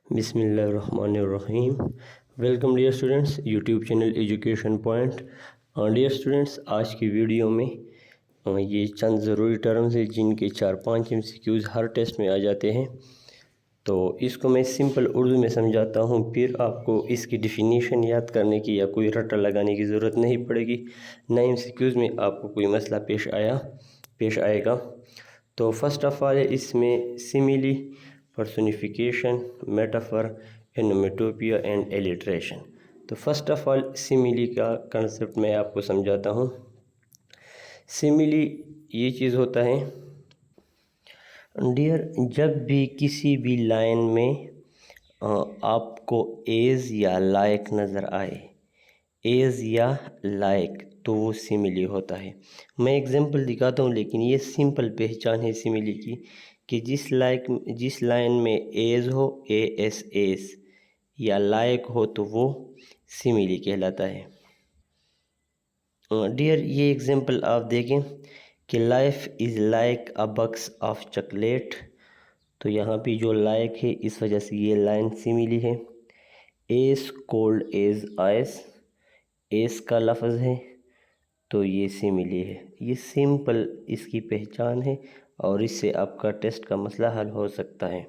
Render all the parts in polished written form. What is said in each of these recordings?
بسم اللہ الرحمن الرحیم۔ Welcome dear students YouTube channel education point. Dear students, آج کی ویڈیو میں یہ چند ضروری ٹرمز ہیں جن کے 4-5 MCQs ہر ٹیسٹ میں آ جاتے ہیں، تو اس کو میں سمپل اردو میں سمجھاتا ہوں، پھر آپ کو اس کی ڈیفینیشن یاد کرنے کی یا کوئی رٹا لگانے کی ضرورت نہیں پڑے گی، نہ MCQs میں آپ کو کوئی مسئلہ پیش آئے گا۔ تو فرسٹ آف آل اس میں سیمیلی، پرسونیفیکیشن، میٹافر، اینومیٹوپیا اینڈ ایلیٹریشن۔ تو فرسٹ آف آل سیمیلی کا کنسپٹ میں آپ کو سمجھاتا ہوں۔ سیمیلی یہ چیز ہوتا ہے ڈیئر، جب بھی کسی بھی لائن میں آپ کو ایز یا لائک نظر آئے، ایز یا لائک، تو وہ سیمیلی ہوتا ہے۔ میں ایگزامپل دکھاتا ہوں، لیکن یہ سمپل پہچان ہے سیمیلی کی کہ جس لائن میں ایز ہو، ایس یا لائک ہو، تو وہ سیمیلی کہلاتا ہے۔ ڈیئر یہ ایگزامپل آپ دیکھیں کہ life is like a box of chocolate, تو یہاں پہ جو لائک ہے اس وجہ سے یہ لائن سیمیلی ہے۔ As called as ice, S کا لفظ ہے تو یہ سیمیلی ہے۔ یہ سمپل اس کی پہچان ہے اور اس سے آپ کا ٹیسٹ کا مسئلہ حل ہو سکتا ہے۔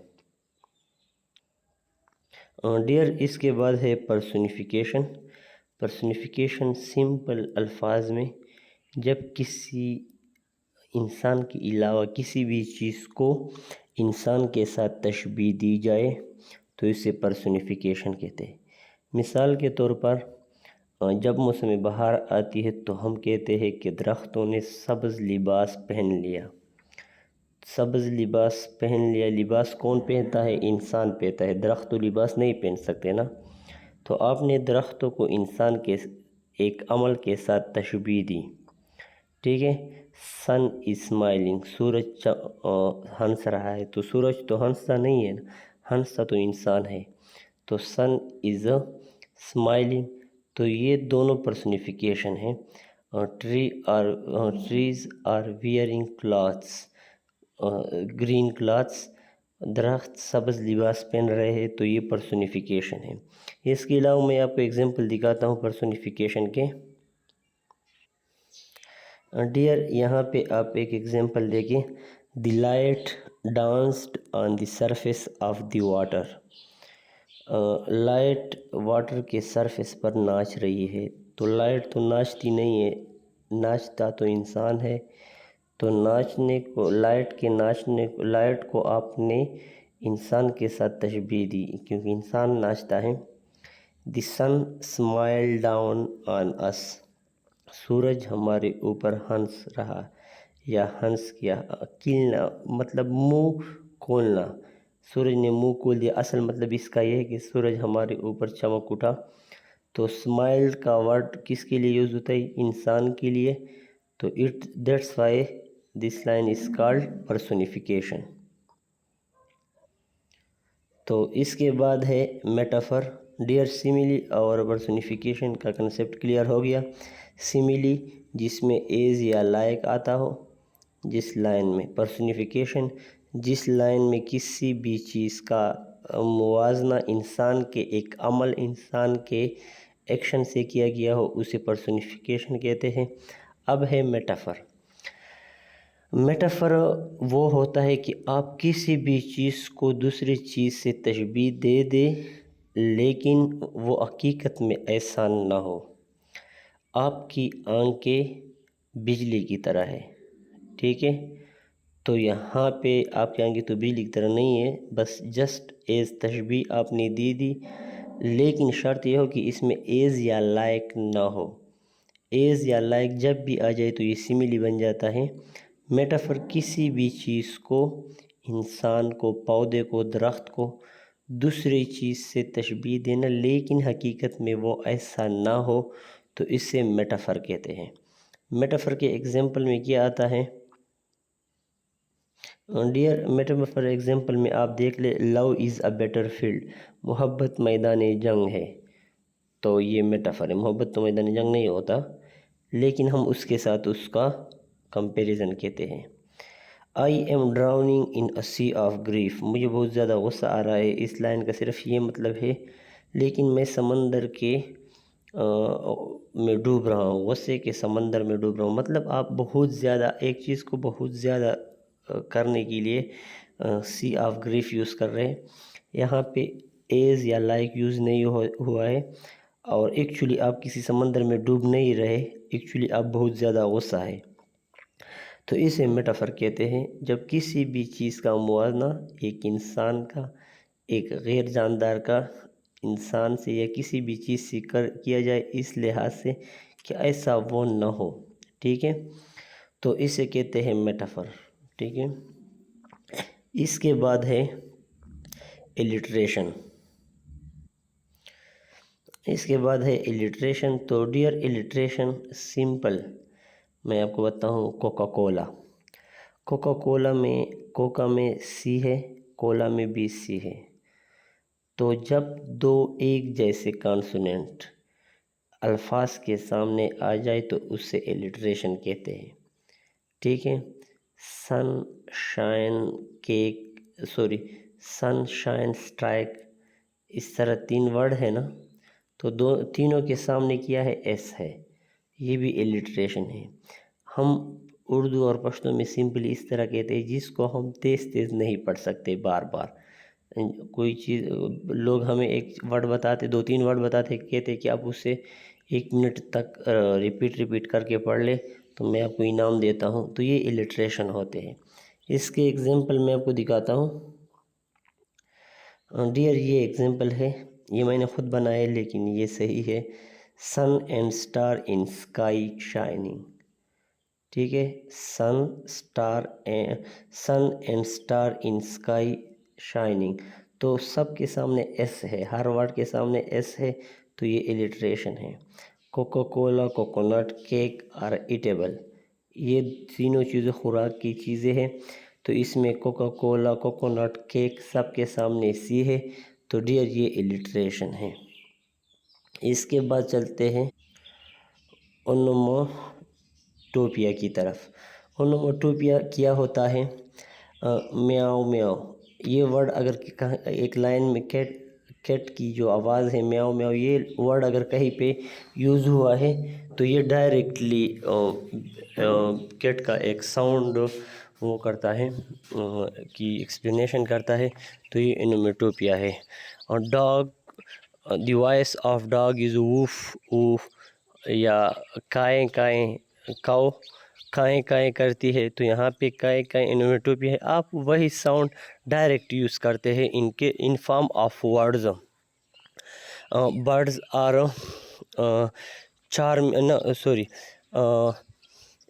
ڈیئر اس کے بعد ہے پرسونیفیکیشن۔ پرسونیفیکیشن سمپل الفاظ میں جب کسی انسان کے علاوہ کسی بھی چیز کو انسان کے ساتھ تشبیہ دی جائے تو اسے پرسونیفیکیشن کہتے ہیں۔ مثال کے طور پر جب موسم بہار آتی ہے تو ہم کہتے ہیں کہ درختوں نے سبز لباس پہن لیا۔ سبز لباس پہن لیا، لباس کون پہنتا ہے؟ انسان پہنتا ہے، درخت تو لباس نہیں پہن سکتے نا۔ تو آپ نے درختوں کو انسان کے ایک عمل کے ساتھ تشبیہ دی، ٹھیک ہے۔ سن از اسمائلنگ، سورج ہنس رہا ہے، تو سورج تو ہنستا نہیں ہے نا، ہنستا تو انسان ہے، تو سن از اسمائلنگ، تو یہ دونوں پرسونیفیکیشن ہیں۔ Trees are wearing clothes, green clothes, درخت سبز لباس پہن رہے ہیں، تو یہ پرسونیفیکیشن ہے۔ اس کے علاوہ میں آپ کو ایگزامپل دکھاتا ہوں پرسونیفیکیشن کے۔ ڈیئر یہاں پہ آپ ایک ایگزامپل دیکھیں، the light ڈانسڈ on the surface of the water. Light water کے سرفیس پر ناچ رہی ہے، تو لائٹ تو ناچتی نہیں ہے، ناچتا تو انسان ہے، تو لائٹ کو آپ نے انسان کے ساتھ تشبیہ دی کیونکہ انسان ناچتا ہے۔ دی سن اسمائل ڈاؤن آن اس، سورج ہمارے اوپر ہنس رہا یا ہنس کیا۔ کھلنا مطلب منہ کھولنا، سورج نے منہ کھول دیا، اصل مطلب اس کا یہ ہے کہ سورج ہمارے اوپر چمک اٹھا۔ تو اسمائل کا ورڈ کس کے لیے یوز ہوتا ہے؟ انسان کے لیے، تو that's why this line is called personification. تو اس کے بعد ہے میٹافر۔ ڈیئر سیمیلی اور پرسونیفیکیشن کا کنسپٹ کلیئر ہو گیا۔ سیمیلی جس میں ایز یا لائک آتا ہو جس لائن میں، پرسونیفیکیشن جس لائن میں کسی بھی چیز کا موازنہ انسان کے ایک عمل، انسان کے ایکشن سے کیا گیا ہو، اسے پرسونیفیکیشن کہتے ہیں۔ اب ہے میٹافر۔ میٹافر وہ ہوتا ہے کہ آپ کسی بھی چیز کو دوسری چیز سے تشبیہ دے دیں لیکن وہ حقیقت میں ایسا نہ ہو۔ آپ کی آنکھیں بجلی کی طرح ہے، ٹھیک ہے، تو یہاں پہ آپ کی آنکھیں تو بجلی کی طرح نہیں ہے، بس جسٹ ایز تشبیہ آپ نے دی، لیکن شرط یہ ہو کہ اس میں ایز یا لائک نہ ہو۔ ایز یا لائک جب بھی آ جائے تو یہ سیمیلی بن جاتا ہے۔ میٹافر کسی بھی چیز کو، انسان کو، پودے کو، درخت کو دوسری چیز سے تشبیہ دینا لیکن حقیقت میں وہ ایسا نہ ہو، تو اسے میٹافر کہتے ہیں۔ میٹافر کے ایگزامپل میں کیا آتا ہے؟ ڈیئر میٹافر ایگزامپل میں آپ دیکھ لیں، لو از اے بیٹر فیلڈ، محبت میدان جنگ ہے، تو یہ میٹافر ہے۔ محبت تو میدان جنگ نہیں ہوتا، لیکن ہم اس کے ساتھ اس کا کمپیریزن کہتے ہیں۔ I am drowning in a sea of grief, مجھے بہت زیادہ غصہ آ رہا ہے، اس لائن کا صرف یہ مطلب ہے لیکن میں سمندر کے میں ڈوب رہا ہوں، غصے کے سمندر میں ڈوب رہا ہوں، مطلب آپ بہت زیادہ ایک چیز کو بہت زیادہ کرنے کے لیے سی آف گریف یوز کر رہے ہیں۔ یہاں پہ ایز یا لائک یوز نہیں ہوا ہے، اور ایکچولی آپ کسی سمندر میں ڈوب نہیں رہے، ایکچولی آپ بہت زیادہ غصہ ہے۔ تو اسے میٹافر کہتے ہیں جب کسی بھی چیز کا موازنہ ایک انسان کا ایک غیر جاندار کا انسان سے یا کسی بھی چیز سے کیا جائے اس لحاظ سے کہ ایسا وہ نہ ہو، ٹھیک ہے، تو اسے کہتے ہیں میٹافر، ٹھیک ہے۔ اس کے بعد ہے الٹریشن، تو ڈیئر الٹریشن سمپل میں آپ کو بتاؤں کوکا کولا، کوکا میں سی ہے، کولا میں بھی سی ہے، تو جب دو ایک جیسے کانسوننٹ الفاظ کے سامنے آ جائے تو اس سے الٹریشن کہتے ہیں، ٹھیک ہے۔ سن شائن اسٹرائک، اس طرح تین ورڈ ہے نا، تو تینوں کے سامنے کیا ہے، ایس ہے، یہ بھی الٹریشن ہے۔ ہم اردو اور پشتو میں سمپلی اس طرح کہتے ہیں جس کو ہم تیز نہیں پڑھ سکتے بار بار، کوئی چیز لوگ ہمیں ایک ورڈ بتاتے، دو تین ورڈ بتاتے، کہتے کہ آپ اسے 1 منٹ تک ریپیٹ کر کے پڑھ لے تو میں آپ کو انعام دیتا ہوں، تو یہ الٹریشن ہوتے ہیں۔ اس کے ایگزامپل میں آپ کو دکھاتا ہوں، ڈیئر یہ ایگزامپل ہے، یہ میں نے خود بنایا لیکن یہ صحیح ہے، sun and star in sky shining, ٹھیک ہے، sun and star in sky shining, تو سب کے سامنے ایس ہے، ہر ورڈ کے سامنے ایس ہے، تو یہ الٹریشن ہے۔ Coca Cola, coconut, cake are eatable, یہ تینوں چیزیں خوراک کی چیزیں ہیں، تو اس میں کوکا کولا، کوکونٹ، کیک سب کے سامنے سی ہے، تو ڈیئر یہ الٹریشن ہے۔ اس کے بعد چلتے ہیں اونوموٹوپیا کی طرف۔ اونوموٹوپیا کیا ہوتا ہے، میاؤ میاؤ، یہ ورڈ اگر ایک لائن میں کیٹ کی جو آواز ہے میاؤ میاؤ، یہ ورڈ اگر کہیں پہ یوز ہوا ہے تو یہ ڈائریکٹلی کیٹ کا ایک ساؤنڈ وہ کرتا ہے کی ایکسپلینیشن کرتا ہے، تو یہ اونوموٹوپیا ہے۔ اور dog, the voice of dog is woof woof, یا کائیں کائیں، کاؤ کائیں کائیں کرتی ہے، تو یہاں پہ کائیں کائیں اونوموٹوپیا ہے، آپ وہی ساؤنڈ ڈائریکٹ یوز کرتے ہیں in form of words. Birds are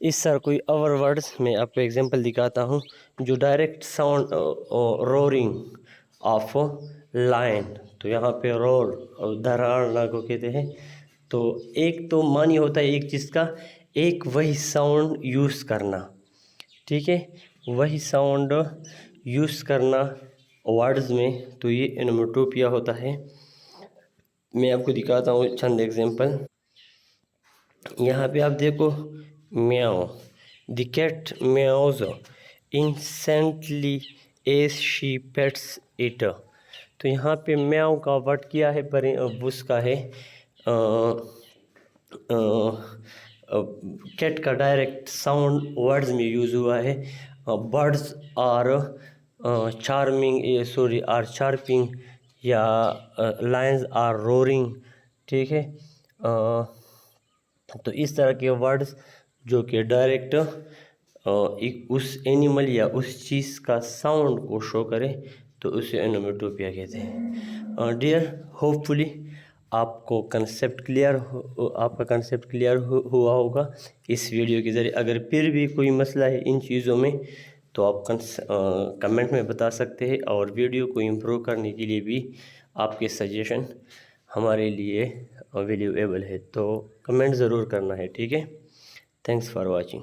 اس طرح کوئی اور ورڈز میں آپ کو ایگزامپل دکھاتا ہوں جو direct sound, roaring of line, تو یہاں پہ رور دھڑاڑنا کو کہتے ہیں، تو ایک تو معنی ہوتا ہے ایک چیز کا، ایک وہی ساؤنڈ یوز کرنا، ٹھیک ہے، وہی ساؤنڈ یوز کرنا ورڈز میں، تو یہ اونوموٹوپیا ہوتا ہے۔ میں آپ کو دکھاتا ہوں چند ایگزامپل، یہاں پہ آپ دیکھو، meow, the cat meows incessantly as she pets it, تو یہاں پہ میاؤ کا ورڈ کیا ہے، اس کا ہے کیٹ کا ڈائریکٹ ساؤنڈ ورڈز میں یوز ہوا ہے۔ برڈز آر چارپنگ یا لائنز آر رورنگ، ٹھیک ہے، تو اس طرح کے ورڈز جو کہ ڈائریکٹ اس اینیمل یا اس چیز کا ساؤنڈ کو شو کرے تو اسے اونوموٹوپیا کہتے ہیں۔ ڈیئر ہوپ فلی آپ کا کنسیپٹ کلیئر ہوا ہوگا اس ویڈیو کے ذریعے۔ اگر پھر بھی کوئی مسئلہ ہے ان چیزوں میں تو آپ کمنٹ میں بتا سکتے ہیں، اور ویڈیو کو امپروو کرنے کے لیے بھی آپ کے سجیشن ہمارے لیے ویلیویبل ہے، تو کمنٹ ضرور کرنا ہے، ٹھیک ہے۔ Thanks for watching.